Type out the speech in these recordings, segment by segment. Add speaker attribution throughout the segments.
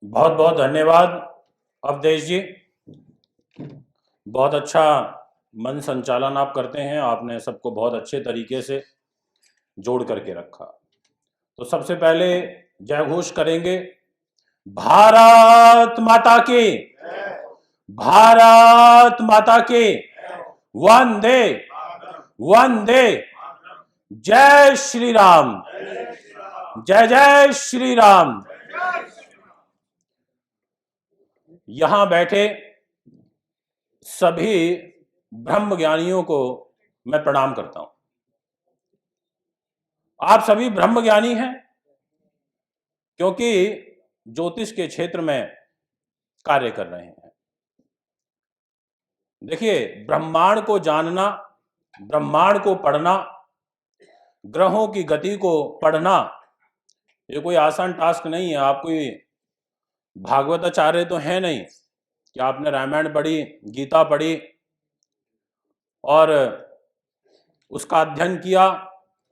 Speaker 1: बहुत बहुत धन्यवाद अवधेश जी। बहुत अच्छा मन संचालन आप करते हैं। आपने सबको बहुत अच्छे तरीके से जोड़ करके रखा। तो सबसे पहले जय घोष करेंगे, भारत माता की, भारत माता की, वंदे वंदे, जय श्री राम, जय जय श्री राम। यहां बैठे सभी ब्रह्म ज्ञानियों को मैं प्रणाम करता हूं। आप सभी ब्रह्म ज्ञानी हैं क्योंकि ज्योतिष के क्षेत्र में कार्य कर रहे हैं। देखिए, ब्रह्मांड को जानना, ब्रह्मांड को पढ़ना, ग्रहों की गति को पढ़ना, ये कोई आसान टास्क नहीं है। आप कोई भागवताचार्य तो है नहीं कि आपने रामायण पढ़ी, गीता पढ़ी और उसका अध्ययन किया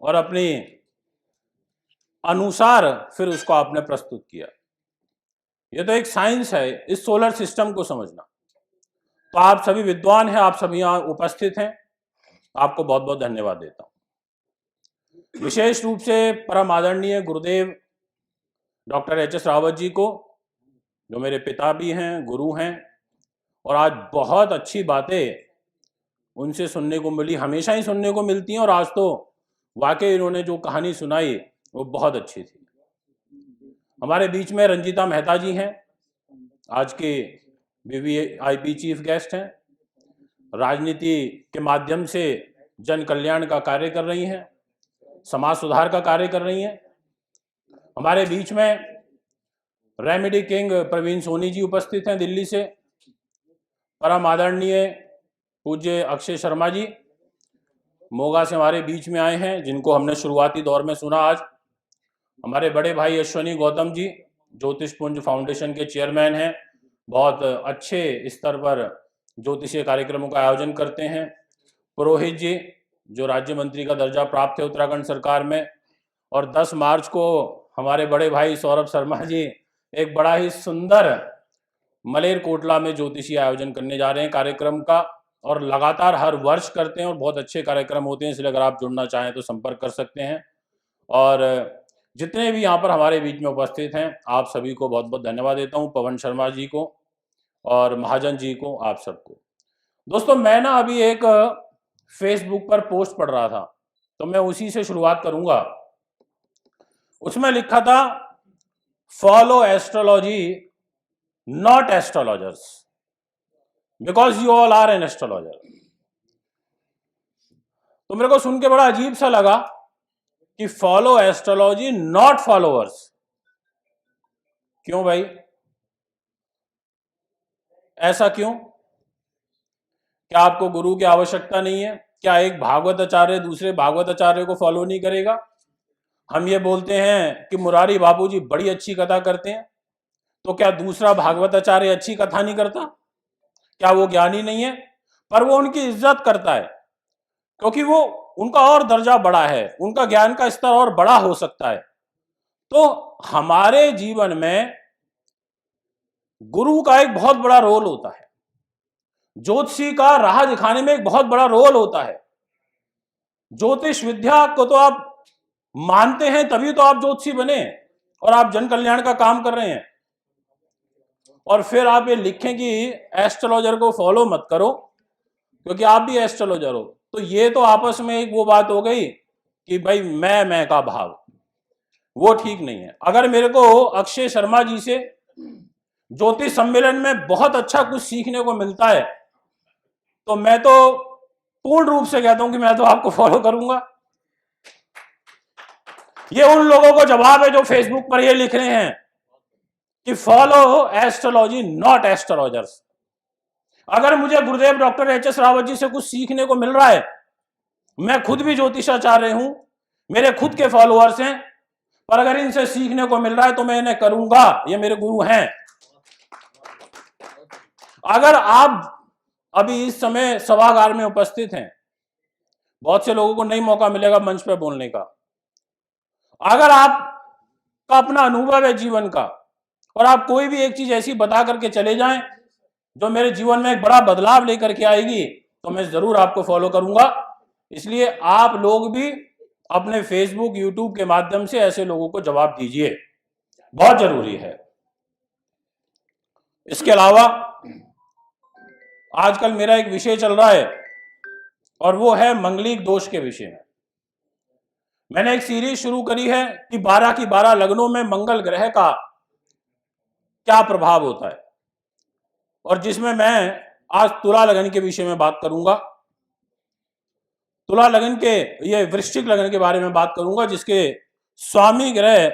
Speaker 1: और अपने अनुसार फिर उसको आपने प्रस्तुत किया। ये तो एक साइंस है, इस सोलर सिस्टम को समझना। तो आप सभी विद्वान हैं, आप सभी यहाँ उपस्थित हैं, आपको बहुत बहुत धन्यवाद देता हूँ। विशेष रूप से परम आदरणीय गुरुदेव डॉक्टर एच.एस. रावत जी को, जो मेरे पिता भी हैं, गुरु हैं, और आज बहुत अच्छी बातें उनसे सुनने को मिली। हमेशा ही सुनने को मिलती हैं और आज तो वाकई इन्होंने जो कहानी सुनाई वो बहुत अच्छी थी। हमारे बीच में रंजीता मेहता जी हैं, आज के वीवीआईपी चीफ गेस्ट हैं। राजनीति के माध्यम से जन कल्याण का कार्य कर रही हैं, समाज सुधार का कार्य कर रही हैं। हमारे बीच में रेमेडी किंग प्रवीण सोनी जी उपस्थित हैं दिल्ली से। परम आदरणीय पूज्य अक्षय शर्मा जी मोगा से हमारे बीच में आए हैं, जिनको हमने शुरुआती दौर में सुना। आज हमारे बड़े भाई अश्वनी गौतम जी ज्योतिष पुंज फाउंडेशन के चेयरमैन हैं, बहुत अच्छे स्तर पर ज्योतिषीय कार्यक्रमों का आयोजन करते हैं। पुरोहित जी जो राज्य मंत्री का दर्जा प्राप्त है उत्तराखंड सरकार में, और 10 मार्च को हमारे बड़े भाई सौरभ शर्मा जी एक बड़ा ही सुंदर मलेरकोटला में ज्योतिषीय आयोजन करने जा रहे हैं कार्यक्रम का, और लगातार हर वर्ष करते हैं और बहुत अच्छे कार्यक्रम होते हैं। इसलिए अगर आप जुड़ना चाहें तो संपर्क कर सकते हैं। और जितने भी यहाँ पर हमारे बीच में उपस्थित हैं, आप सभी को बहुत बहुत धन्यवाद देता हूँ। पवन शर्मा जी को और महाजन जी को, आप सबको। दोस्तों, मैं ना अभी एक फेसबुक पर पोस्ट पढ़ रहा था, तो मैं उसी से शुरुआत करूंगा। उसमें लिखा था, follow astrology not astrologers because you all are an astrologer. तो मेरे को सुन के बड़ा अजीब सा लगा कि फॉलो एस्ट्रोलॉजी नॉट फॉलोअर्स। क्यों भाई, ऐसा क्यों? क्या आपको गुरु की आवश्यकता नहीं है? क्या एक भागवत आचार्य दूसरे भागवत आचार्य को फॉलो नहीं करेगा? हम ये बोलते हैं कि मुरारी बाबू जी बड़ी अच्छी कथा करते हैं, तो क्या दूसरा भागवत आचार्य अच्छी कथा नहीं करता? क्या वो ज्ञानी नहीं है? पर वो उनकी इज्जत करता है क्योंकि वो उनका और दर्जा बड़ा है, उनका ज्ञान का स्तर और बड़ा हो सकता है। तो हमारे जीवन में गुरु का एक बहुत बड़ा रोल होता है, ज्योतिषी का राह दिखाने में एक बहुत बड़ा रोल होता है। ज्योतिष विद्या को तो आप मानते हैं तभी तो आप ज्योतिषी बने और आप जन कल्याण का काम कर रहे हैं। और फिर आप ये लिखें कि एस्ट्रोलॉजर को फॉलो मत करो क्योंकि आप भी एस्ट्रोलॉजर हो, तो ये तो आपस में एक वो बात हो गई कि भाई मैं का भाव, वो ठीक नहीं है। अगर मेरे को अक्षय शर्मा जी से ज्योतिष सम्मेलन में बहुत अच्छा कुछ सीखने को मिलता है तो मैं तो पूर्ण रूप से कहता हूं कि मैं तो आपको फॉलो करूंगा। ये उन लोगों को जवाब है जो फेसबुक पर ये लिख रहे हैं कि फॉलो एस्ट्रोलॉजी नॉट एस्ट्रोलॉजर्स। अगर मुझे गुरुदेव डॉक्टर एच.एस. रावत जी से कुछ सीखने को मिल रहा है, मैं खुद भी ज्योतिषाचार्य हूं, मेरे खुद के फॉलोअर्स हैं, पर अगर इनसे सीखने को मिल रहा है तो मैं इन्हें करूंगा, ये मेरे गुरु हैं। अगर आप अभी इस समय सभागार में उपस्थित हैं, बहुत से लोगों को नहीं मौका मिलेगा मंच पर बोलने का, अगर आपका अपना अनुभव है जीवन का और आप कोई भी एक चीज ऐसी बता करके चले जाएं जो मेरे जीवन में एक बड़ा बदलाव लेकर के आएगी, तो मैं जरूर आपको फॉलो करूंगा। इसलिए आप लोग भी अपने फेसबुक, यूट्यूब के माध्यम से ऐसे लोगों को जवाब दीजिए, बहुत जरूरी है। इसके अलावा आजकल मेरा एक विषय चल रहा है और वो है मंगलिक दोष के विषय में। मैंने एक सीरीज शुरू करी है कि 12 की 12 लग्नों में मंगल ग्रह का क्या प्रभाव होता है, और जिसमें मैं आज तुला लगन के विषय में बात करूंगा। तुला लगन के, ये वृश्चिक लगन के बारे में बात करूंगा, जिसके स्वामी ग्रह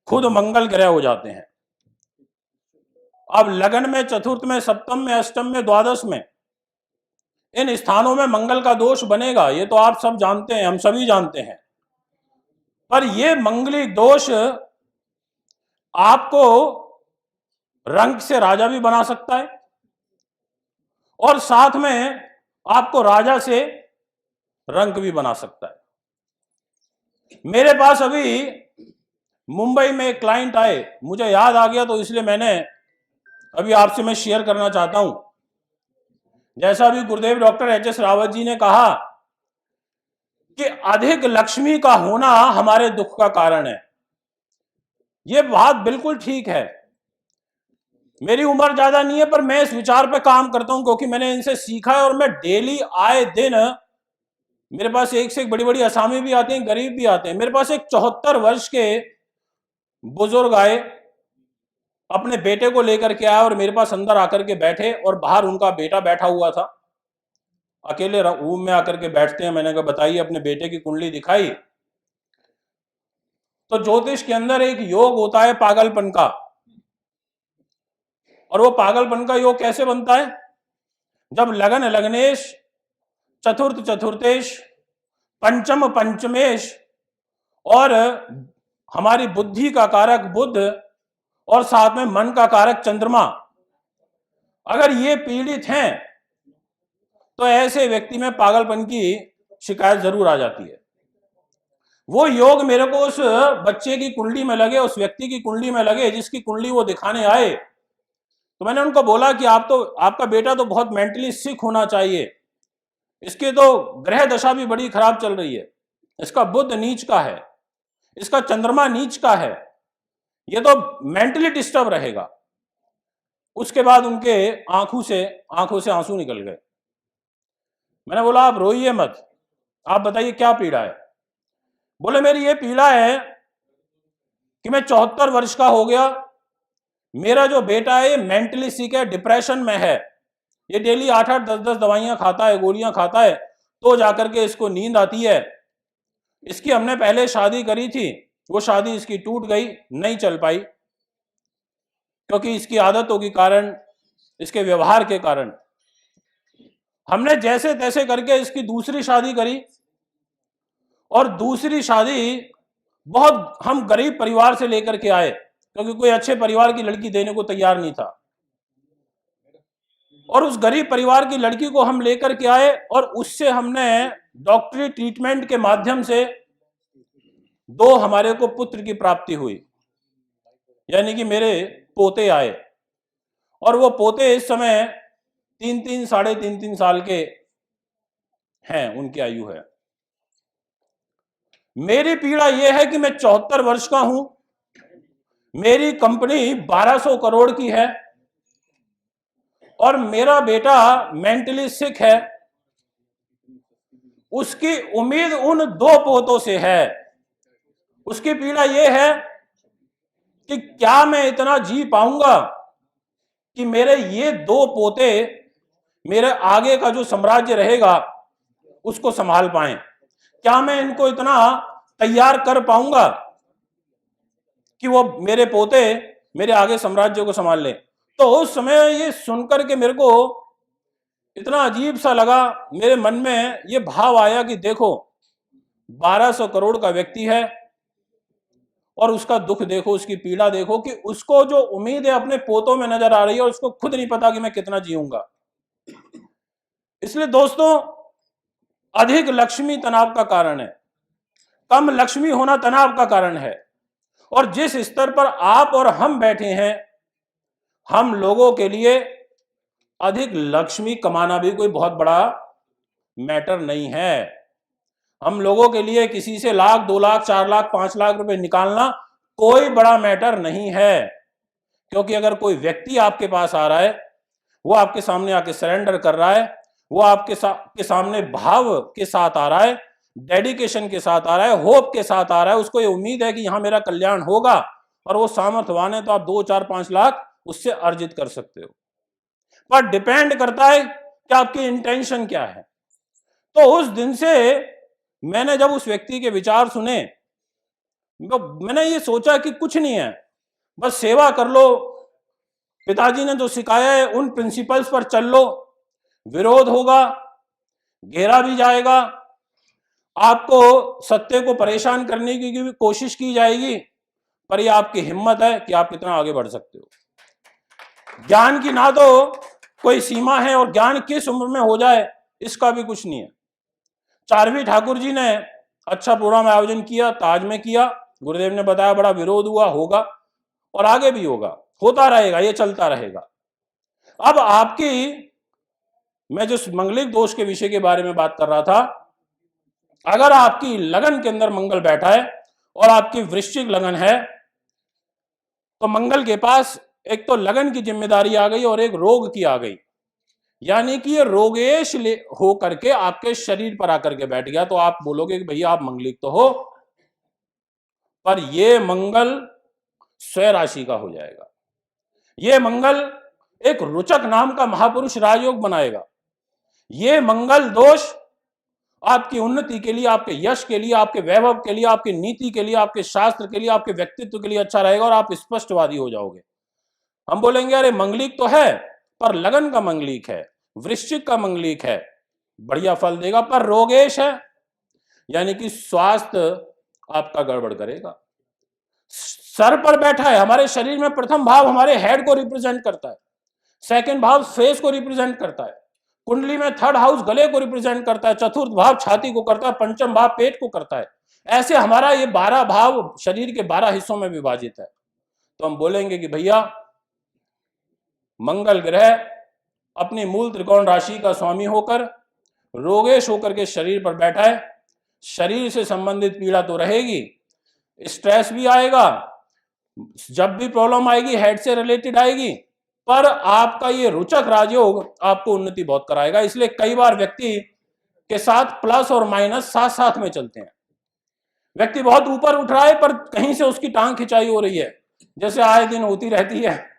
Speaker 1: खुद मंगल ग्रह हो जाते हैं। अब लगन में, चतुर्थ में, सप्तम में, अष्टम में, द्वादश में, इन स्थानों में मंगल का दोष बनेगा, ये तो आप सब जानते हैं, हम सभी जानते हैं। पर ये मंगलिक दोष आपको रंक से राजा भी बना सकता है और साथ में आपको राजा से रंक भी बना सकता है। मेरे पास अभी मुंबई में एक क्लाइंट आए, मुझे याद आ गया तो इसलिए मैंने अभी आपसे मैं शेयर करना चाहता हूं। जैसा अभी गुरुदेव डॉक्टर एच.एस. रावत जी ने कहा कि अधिक लक्ष्मी का होना हमारे दुख का कारण है, यह बात बिल्कुल ठीक है। मेरी उम्र ज्यादा नहीं है, पर मैं इस विचार पे काम करता हूं क्योंकि मैंने इनसे सीखा है और मैं डेली आए दिन, मेरे पास एक से एक बड़ी बड़ी असामी भी आते हैं, गरीब भी आते हैं। मेरे पास एक 74 वर्ष के बुजुर्ग आए, अपने बेटे को लेकर के आए और मेरे पास अंदर आकर के बैठे और बाहर उनका बेटा बैठा हुआ था, अकेले रूम में आकर के बैठते हैं। मैंने कहा बताइए, अपने बेटे की कुंडली दिखाई तो ज्योतिष के अंदर एक योग होता है पागलपन का, और वो पागलपन का योग कैसे बनता है? जब लगन लग्नेश, चतुर्थ चतुर्थेश, पंचम पंचमेश और हमारी बुद्धि का कारक बुध और साथ में मन का कारक चंद्रमा, अगर ये पीड़ित हैं तो ऐसे व्यक्ति में पागलपन की शिकायत जरूर आ जाती है। वो योग मेरे को उस बच्चे की कुंडली में लगे, उस व्यक्ति की कुंडली में लगे जिसकी कुंडली वो दिखाने आए। तो मैंने उनको बोला कि आपका बेटा तो बहुत मेंटली सिक होना चाहिए, इसकी तो ग्रह दशा भी बड़ी खराब चल रही है, इसका बुध नीच का है, इसका चंद्रमा नीच का है, ये तो मेंटली डिस्टर्ब रहेगा। उसके बाद उनके आंखों से आंसू निकल गए। मैंने बोला आप रोइए मत, आप बताइए क्या पीड़ा है? बोले मेरी ये पीड़ा है कि मैं 74 वर्ष का हो गया, मेरा जो बेटा है मेंटली सिक है, डिप्रेशन में है, ये डेली 8-8, 10-10 दवाइयां खाता है, गोलियां खाता है, तो जाकर के इसको नींद आती है। इसकी हमने पहले शादी करी थी, वो शादी इसकी टूट गई, नहीं चल पाई, क्योंकि इसकी आदतों के कारण, इसके व्यवहार के कारण। हमने जैसे तैसे करके इसकी दूसरी शादी करी, और दूसरी शादी बहुत हम गरीब परिवार से लेकर के आए, क्योंकि कोई अच्छे परिवार की लड़की देने को तैयार नहीं था। और उस गरीब परिवार की लड़की को हम लेकर के आए और उससे हमने डॉक्टरी ट्रीटमेंट के माध्यम से 2 हमारे को पुत्र की प्राप्ति हुई, यानी कि मेरे पोते आए। और वो पोते इस समय 3-3, साढ़े 3-3 साल के हैं, उनकी आयु है। मेरी पीड़ा यह है कि मैं 74 वर्ष का हूं, मेरी कंपनी 1200 करोड़ की है और मेरा बेटा मेंटली सिक है। उसकी उम्मीद उन 2 पोतों से है। उसकी पीड़ा यह है कि क्या मैं इतना जी पाऊंगा कि मेरे ये 2 पोते मेरे आगे का जो साम्राज्य रहेगा उसको संभाल पाएं? क्या मैं इनको इतना तैयार कर पाऊंगा कि वो मेरे पोते मेरे आगे साम्राज्य को संभाल लें? तो उस समय ये सुनकर के मेरे को इतना अजीब सा लगा, मेरे मन में ये भाव आया कि देखो 1200 करोड़ का व्यक्ति है और उसका दुख देखो, उसकी पीड़ा देखो, कि उसको जो उम्मीद है अपने पोतों में नजर आ रही है और उसको खुद नहीं पता कि मैं कितना जीऊंगा। इसलिए दोस्तों, अधिक लक्ष्मी तनाव का कारण है, कम लक्ष्मी होना तनाव का कारण है। और जिस स्तर पर आप और हम बैठे हैं हम लोगों के लिए अधिक लक्ष्मी कमाना भी कोई बहुत बड़ा मैटर नहीं है। हम लोगों के लिए किसी से लाख, 2 लाख, 4 लाख, 5 लाख रुपए निकालना कोई बड़ा मैटर नहीं है। क्योंकि अगर कोई व्यक्ति आपके पास आ रहा है, वो आपके सामने आके सरेंडर कर रहा है, वो आपके सामने भाव के साथ आ रहा है, डेडिकेशन के साथ आ रहा है, होप के साथ आ रहा है, उसको ये उम्मीद है कि यहां मेरा कल्याण होगा, और वो सामर्थ्यवान है, तो आप 2, 4, 5 लाख उससे अर्जित कर सकते हो। पर डिपेंड करता है कि आपकी इंटेंशन क्या है। तो उस दिन से मैंने जब उस व्यक्ति के विचार सुने, मैंने ये सोचा कि कुछ नहीं है, बस सेवा कर लो, पिताजी ने जो सिखाया है उन प्रिंसिपल्स पर चल लो, विरोध होगा, घेरा भी जाएगा, आपको सत्य को परेशान करने की भी कोशिश की जाएगी, पर ये आपकी हिम्मत है कि आप कितना आगे बढ़ सकते हो। ज्ञान की ना तो कोई सीमा है, और ज्ञान किस उम्र में हो जाए इसका भी कुछ नहीं है। चारवी ठाकुर जी ने अच्छा प्रोग्राम आयोजन किया, ताज में किया, गुरुदेव ने बताया बड़ा विरोध हुआ, होगा और आगे भी होगा, होता रहेगा, ये चलता रहेगा। अब आपकी, मैं जिस मंगलिक दोष के विषय के बारे में बात कर रहा था, अगर आपकी लगन के अंदर मंगल बैठा है और आपकी वृश्चिक लगन है, तो मंगल के पास एक तो लगन की जिम्मेदारी आ गई और एक रोग की आ गई, यानी कि ये रोगेश हो करके आपके शरीर पर आकर के बैठ गया। तो आप बोलोगे कि भैया आप मंगलिक तो हो, पर ये मंगल स्वयं राशि का हो जाएगा। ये मंगल एक रुचक नाम का महापुरुष राजयोग बनाएगा। ये मंगल दोष आपकी उन्नति के लिए, आपके यश के लिए, आपके वैभव के लिए, आपकी नीति के लिए, आपके शास्त्र के लिए, आपके व्यक्तित्व के लिए अच्छा रहेगा, और आप स्पष्टवादी हो जाओगे। हम बोलेंगे अरे मंगलिक तो है, पर लगन का मंगलिक है, वृश्चिक का मंगलिक है, बढ़िया फल देगा, पर रोगेश है, यानी कि स्वास्थ्य आपका गड़बड़ करेगा। सर पर बैठा है, हमारे शरीर में प्रथम भाव हमारे हेड को रिप्रेजेंट करता है, सेकंड भाव फेस को रिप्रेजेंट करता है, कुंडली में थर्ड हाउस गले को रिप्रेजेंट करता है, चतुर्थ भाव छाती को करता है, पंचम भाव पेट को करता है। ऐसे हमारा ये 12 भाव शरीर के 12 हिस्सों में विभाजित है। तो हम बोलेंगे कि भैया मंगल ग्रह अपनी मूल त्रिकोण राशि का स्वामी होकर रोगेश होकर के शरीर पर बैठा है। शरीर से संबंधित पीड़ा तो रहेगी, स्ट्रेस भी आएगा, जब भी प्रॉब्लम आएगी हेड से रिलेटेड आएगी, पर आपका ये रुचक राजयोग आपको उन्नति बहुत कराएगा। इसलिए कई बार व्यक्ति के साथ प्लस और माइनस साथ साथ में चलते हैं। व्यक्ति बहुत ऊपर उठ रहा है, पर कहीं से उसकी टांग खिंचाई हो रही है, जैसे आए दिन होती रहती है।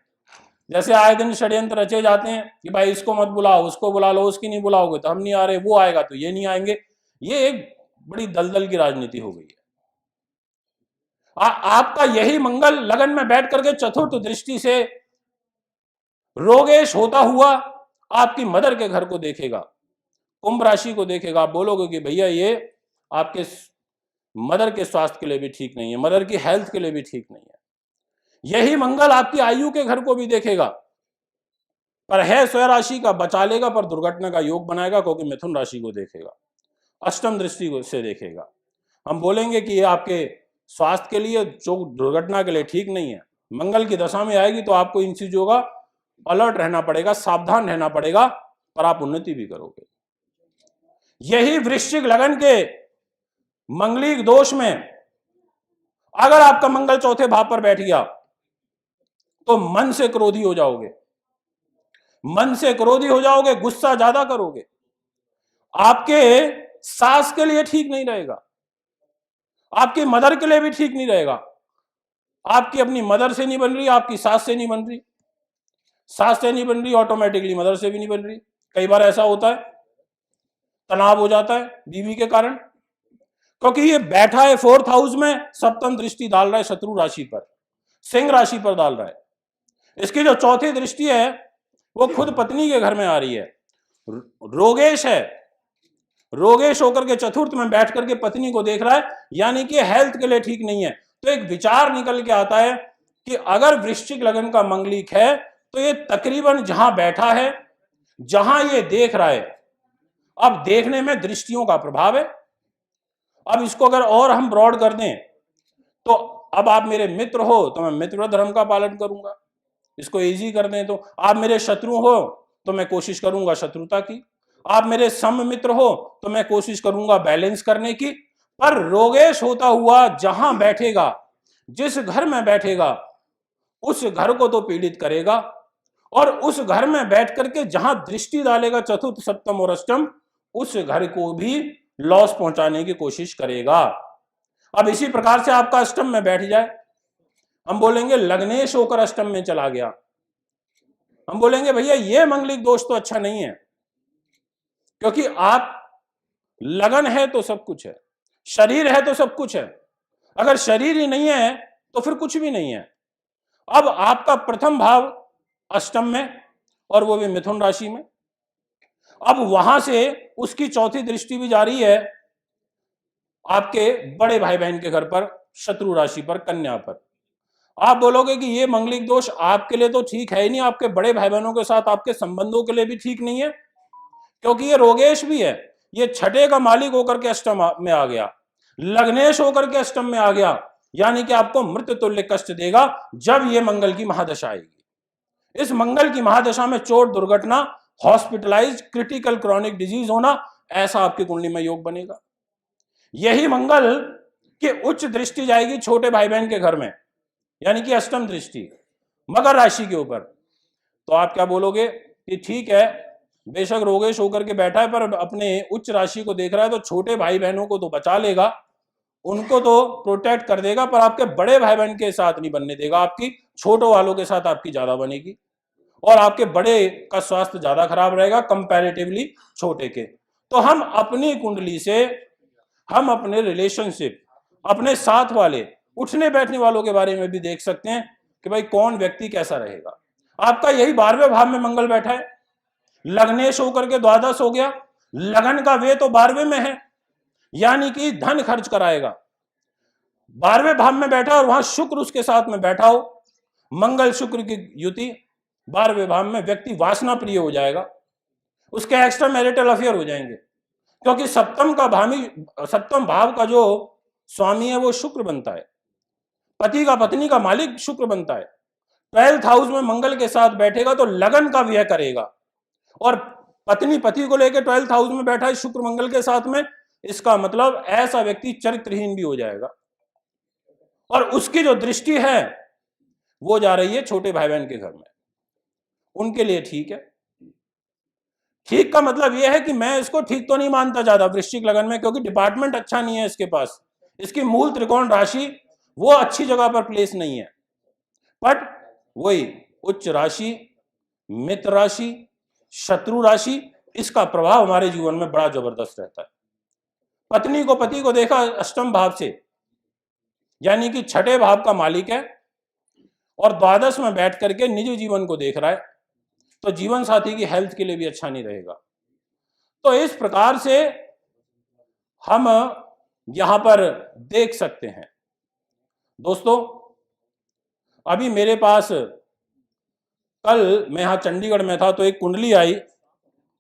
Speaker 1: जैसे आए दिन षड्यंत्र रचे जाते हैं कि भाई इसको मत बुलाओ, उसको बुला लो, उसकी नहीं बुलाओगे तो हम नहीं आ रहे, वो आएगा तो ये नहीं आएंगे। ये एक बड़ी दलदल की राजनीति हो गई है। आपका यही मंगल लगन में बैठ करके चतुर्थ दृष्टि से रोगेश होता हुआ आपकी मदर के घर को देखेगा, कुंभ राशि को देखेगा। आप बोलोगे कि भैया ये आपके मदर के स्वास्थ्य के लिए भी ठीक नहीं है, मदर की हेल्थ के लिए भी ठीक नहीं है। यही मंगल आपकी आयु के घर को भी देखेगा, पर है स्वयं राशि का, बचा लेगा, पर दुर्घटना का योग बनाएगा, क्योंकि मिथुन राशि को देखेगा, अष्टम दृष्टि से देखेगा। हम बोलेंगे कि ये आपके स्वास्थ्य के लिए, जो दुर्घटना के लिए ठीक नहीं है, मंगल की दशा में आएगी तो आपको इन चीजों का अलर्ट रहना पड़ेगा, सावधान रहना पड़ेगा, पर आप उन्नति भी करोगे। यही वृश्चिक लगन के मंगलिक दोष में अगर आपका मंगल चौथे भाव पर बैठ गया तो मन से क्रोधी हो जाओगे, मन से क्रोधी हो जाओगे, गुस्सा ज्यादा करोगे, आपके सास के लिए ठीक नहीं रहेगा, आपकी मदर के लिए भी ठीक नहीं रहेगा। आपकी अपनी मदर से नहीं बन रही, आपकी सास से नहीं बन रही, सास से नहीं बन रही, ऑटोमेटिकली मदर से भी नहीं बन रही। कई बार ऐसा होता है, तनाव हो जाता है बीवी के कारण, क्योंकि ये बैठा है 4th हाउस में, सप्तम दृष्टि डाल रहा है शत्रु राशि पर, सिंह राशि पर डाल रहा है। इसकी जो चौथी दृष्टि है वो खुद पत्नी के घर में आ रही है, रोगेश है, रोगेश होकर के चतुर्थ में बैठ करके पत्नी को देख रहा है, यानी कि हेल्थ के लिए ठीक नहीं है। तो एक विचार निकल के आता है कि अगर वृश्चिक लगन का मंगलिक है तो ये तकरीबन जहां बैठा है, जहां ये देख रहा है, अब देखने में दृष्टियों का प्रभाव है। अब इसको अगर और हम ब्रॉड कर दें तो अब आप मेरे मित्र हो तो मैं मित्र धर्म का पालन करूंगा, इसको इजी कर दें तो आप मेरे शत्रु हो तो मैं कोशिश करूंगा शत्रुता की, आप मेरे सम मित्र हो तो मैं कोशिश करूंगा बैलेंस करने की। पर रोगेश होता हुआ जहां बैठेगा, जिस घर में बैठेगा, उस घर को तो पीड़ित करेगा, और उस घर में बैठ करके जहां दृष्टि डालेगा चतुर्थ सप्तम और अष्टम, उस घर को भी लॉस पहुंचाने की कोशिश करेगा। अब इसी प्रकार से आपका अष्टम में बैठ जाए, हम बोलेंगे लग्नेश होकर अष्टम में चला गया, हम बोलेंगे भैया ये मंगलिक दोष तो अच्छा नहीं है, क्योंकि आप लगन है तो सब कुछ है, शरीर है तो सब कुछ है, अगर शरीर ही नहीं है तो फिर कुछ भी नहीं है। अब आपका प्रथम भाव अष्टम में और वो भी मिथुन राशि में, अब वहां से उसकी चौथी दृष्टि भी जा रही है आपके बड़े भाई बहन के घर पर, शत्रु राशि पर, कन्या पर। आप बोलोगे कि ये मंगलिक दोष आपके लिए तो ठीक है ही नहीं, आपके बड़े भाई बहनों के साथ आपके संबंधों के लिए भी ठीक नहीं है, क्योंकि ये रोगेश भी है, ये छठे का मालिक होकर के अष्टम में आ गया, लग्नेश होकर के अष्टम में आ गया, यानी कि आपको मृत्यु तुल्य कष्ट देगा जब ये मंगल की महादशा आएगी। इस मंगल की महादशा में चोट, दुर्घटना, हॉस्पिटलाइज, क्रिटिकल क्रॉनिक डिजीज होना, ऐसा आपकी कुंडली में योग बनेगा। यही मंगल की उच्च दृष्टि जाएगी छोटे भाई बहन के घर में, यानी कि अष्टम दृष्टि मकर राशि के ऊपर, तो आप क्या बोलोगे कि ठीक है, बेशक रोगेश होकर के बैठा है पर अपने उच्च राशि को देख रहा है, तो छोटे भाई बहनों को तो बचा लेगा, उनको तो प्रोटेक्ट कर देगा, पर आपके बड़े भाई बहन के साथ नहीं बनने देगा, आपकी छोटों वालों के साथ आपकी ज्यादा बनेगी, और आपके बड़े का स्वास्थ्य ज्यादा खराब रहेगा कंपैरेटिवली छोटे के। तो हम अपनी कुंडली से, हम अपने रिलेशनशिप, अपने साथ वाले उठने बैठने वालों के बारे में भी देख सकते हैं कि भाई कौन व्यक्ति कैसा रहेगा। आपका यही 12वें भाव में मंगल बैठा है, लग्नेश होकर के द्वादश हो गया, लगन का वे तो 12वें में है, यानी कि धन खर्च कराएगा। 12वें भाव में बैठा और वहां शुक्र उसके साथ में बैठा हो, मंगल शुक्र की युति 12वें भाव में, व्यक्ति वासना प्रिय हो जाएगा, उसके एक्स्ट्रा मैरिटल अफेयर हो जाएंगे, क्योंकि सप्तम भाव का जो स्वामी है वो शुक्र बनता है, पति का पत्नी का मालिक शुक्र बनता है। 12th हाउस में मंगल के साथ बैठेगा तो लगन का व्यय करेगा, और पत्नी पति को लेकर 12th हाउस में बैठा है शुक्र मंगल के साथ में, इसका मतलब ऐसा व्यक्ति चरित्रहीन भी हो जाएगा, और उसकी जो दृष्टि है वो जा रही है छोटे भाई बहन के घर में, उनके लिए ठीक है। ठीक का मतलब यह है कि मैं इसको ठीक तो नहीं मानता ज्यादा वृश्चिक लगन में, क्योंकि डिपार्टमेंट अच्छा नहीं है इसके पास, इसकी मूल त्रिकोण राशि वो अच्छी जगह पर प्लेस नहीं है, बट वही उच्च राशि, मित्र राशि, शत्रु राशि, इसका प्रभाव हमारे जीवन में बड़ा जबरदस्त रहता है। पति को देखा अष्टम भाव से, यानी कि छठे भाव का मालिक है, और द्वादश में बैठ करके निजी जीवन को देख रहा है, तो जीवन साथी की हेल्थ के लिए भी अच्छा नहीं रहेगा। तो इस प्रकार से हम यहां पर देख सकते हैं। दोस्तों, अभी मेरे पास, कल मैं यहां चंडीगढ़ में था तो एक कुंडली आई,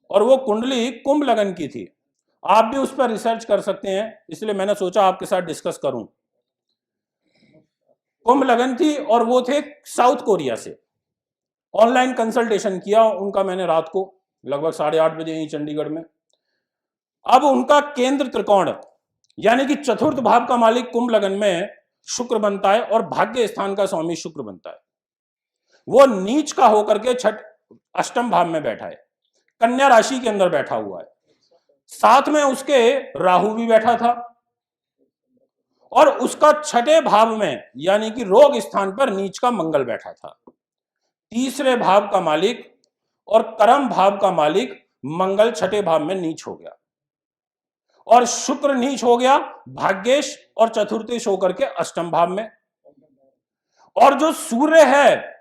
Speaker 1: और वो कुंडली कुंभ लगन की थी। आप भी उस पर रिसर्च कर सकते हैं, इसलिए मैंने सोचा आपके साथ डिस्कस करूं। कुंभ लगन थी और वो थे साउथ कोरिया से, ऑनलाइन कंसल्टेशन किया उनका मैंने रात को लगभग 8:30 बजे यहीं चंडीगढ़ में। अब उनका केंद्र त्रिकोण, यानी कि चतुर्थ भाव का मालिक कुंभ लगन में शुक्र बनता है, और भाग्य स्थान का स्वामी शुक्र बनता है, वो नीच का होकर के अष्टम भाव में बैठा है, कन्या राशि के अंदर बैठा हुआ है, साथ में उसके राहु भी बैठा था, और उसका छठे भाव में यानी कि रोग स्थान पर नीच का मंगल बैठा था। तीसरे भाव का मालिक और कर्म भाव का मालिक मंगल छठे भाव में नीच हो गया, और शुक्र नीच हो गया भाग्येश और चतुर्थेश होकर के अष्टम भाव में, और जो सूर्य है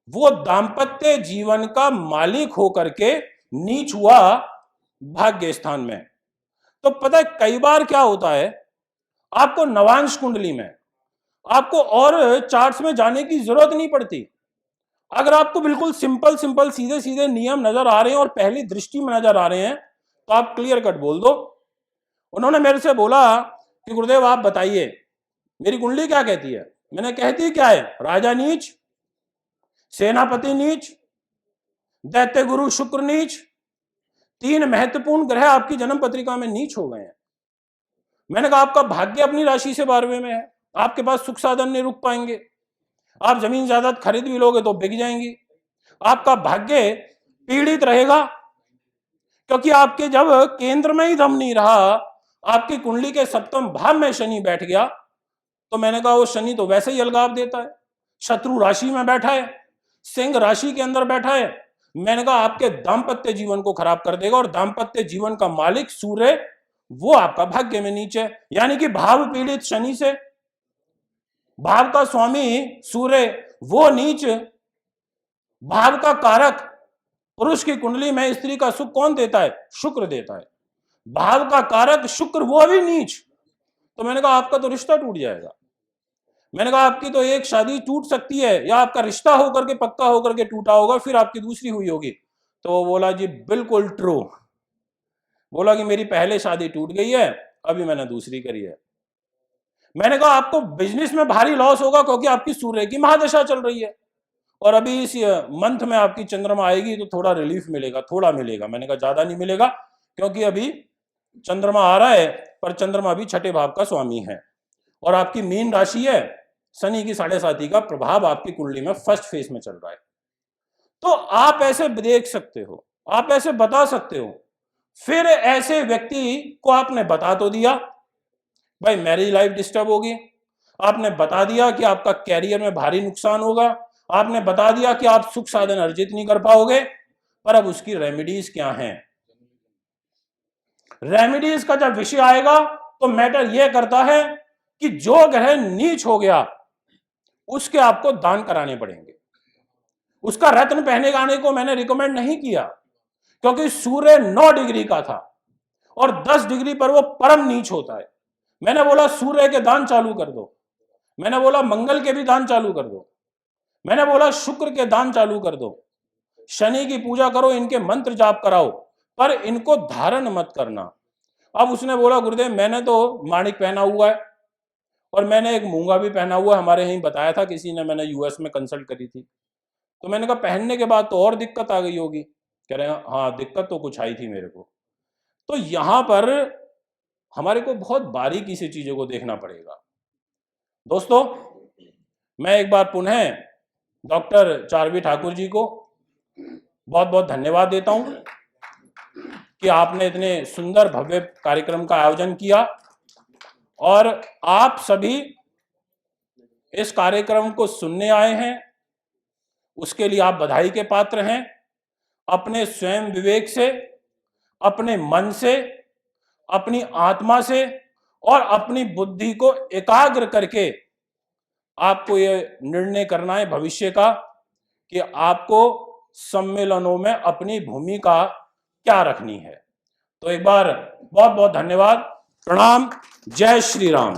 Speaker 1: वो दाम्पत्य जीवन का मालिक होकर के नीच हुआ भाग्य स्थान में। तो पता है कई बार क्या होता है, आपको नवांश कुंडली में आपको और चार्ट्स में जाने की जरूरत नहीं पड़ती। अगर आपको बिल्कुल सिंपल सीधे सीधे नियम नजर आ रहे हैं और पहली दृष्टि में नजर आ रहे हैं, तो आप क्लियर कट बोल दो। उन्होंने मेरे से बोला कि गुरुदेव आप बताइए मेरी कुंडली क्या कहती है। मैंने कहती क्या है, राजा नीच, सेनापति नीच, दैत्य गुरु शुक्र नीच, 3 महत्वपूर्ण ग्रह आपकी जन्म पत्रिका में नीच हो गए हैं। मैंने कहा आपका भाग्य अपनी राशि से 12वें में है, आपके पास सुख साधन नहीं रुक पाएंगे, आप जमीन जायदाद खरीद भी लोगे तो बिक जाएंगी, आपका भाग्य पीड़ित रहेगा, क्योंकि आपके जब केंद्र में ही दम नहीं रहा, आपकी कुंडली के 7वें भाव में शनि बैठ गया, तो मैंने कहा वो शनि तो वैसे ही अलगाव देता है, शत्रु राशि में बैठा है, सिंह राशि के अंदर बैठा है, मैंने कहा आपके दाम्पत्य जीवन को खराब कर देगा, और दाम्पत्य जीवन का मालिक सूर्य वो आपका भाग्य में नीचे है, यानी कि भाव पीड़ित शनि से, भाव का स्वामी सूर्य वो नीच, भाव का कारक पुरुष की कुंडली में स्त्री का सुख कौन देता है? शुक्र देता है, भाव का कारक शुक्र वो भी नीच, तो मैंने कहा आपका तो रिश्ता टूट जाएगा। मैंने कहा आपकी तो एक शादी टूट सकती है, या आपका रिश्ता होकर के पक्का होकर के टूटा होगा, फिर आपकी दूसरी हुई होगी। तो वो बोला जी बिल्कुल ट्रू, बोला कि मेरी पहले शादी टूट गई है, अभी मैंने दूसरी करी है। मैंने कहा आपको बिजनेस में भारी लॉस होगा, क्योंकि आपकी सूर्य की महादशा चल रही है, और अभी इस मंथ में आपकी चंद्रमा आएगी तो थोड़ा रिलीफ मिलेगा, थोड़ा मिलेगा। मैंने कहा ज्यादा नहीं मिलेगा, क्योंकि अभी चंद्रमा आ रहा है, पर चंद्रमा भी 6ठे भाव का स्वामी है, और आपकी मीन राशि है, शनि की 7.5 का प्रभाव आपकी कुंडली में फर्स्ट फेज में चल रहा है। तो आप ऐसे देख सकते हो, आप ऐसे बता सकते हो। फिर ऐसे व्यक्ति को आपने बता तो दिया भाई मैरिज लाइफ डिस्टर्ब होगी, आपने बता दिया कि आपका कैरियर में भारी नुकसान होगा, आपने बता दिया कि आप सुख साधन अर्जित नहीं कर पाओगे, पर अब उसकी रेमेडीज क्या हैं? रेमेडीज का जब विषय आएगा तो मैटर यह करता है कि जो ग्रह नीच हो गया उसके आपको दान कराने पड़ेंगे। उसका रत्न पहने गाने को मैंने रिकमेंड नहीं किया, क्योंकि सूर्य 9 डिग्री का था और 10 डिग्री पर वो परम नीच होता है। मैंने बोला सूर्य के दान चालू कर दो, मैंने बोला मंगल के भी दान चालू कर दो, मैंने बोला शुक्र के दान चालू कर दो, शनि की पूजा करो, इनके मंत्र जाप कराओ, पर इनको धारण मत करना। अब उसने बोला गुरुदेव मैंने तो माणिक पहना हुआ है और मैंने एक मूंगा भी पहना हुआ है, हमारे यहीं बताया था किसी ने, मैंने यूएस में कंसल्ट करी थी। तो मैंने कहा पहनने के बाद तो और दिक्कत आ गई होगी। कह रहे हैं हाँ दिक्कत तो कुछ आई थी मेरे को। तो यहां पर हमारे को बहुत बारीकी से चीजों को देखना पड़ेगा। दोस्तों मैं एक बार पुनः डॉक्टर चारवी ठाकुर जी को बहुत बहुत धन्यवाद देता हूं कि आपने इतने सुंदर भव्य कार्यक्रम का आयोजन किया, और आप सभी इस कार्यक्रम को सुनने आए हैं, उसके लिए आप बधाई के पात्र हैं। अपने स्वयं विवेक से, अपने मन से, अपनी आत्मा से और अपनी बुद्धि को एकाग्र करके आपको ये निर्णय करना है भविष्य का कि आपको सम्मेलनों में अपनी भूमिका क्या रखनी है। तो एक बार बहुत बहुत धन्यवाद, प्रणाम, जय श्री राम।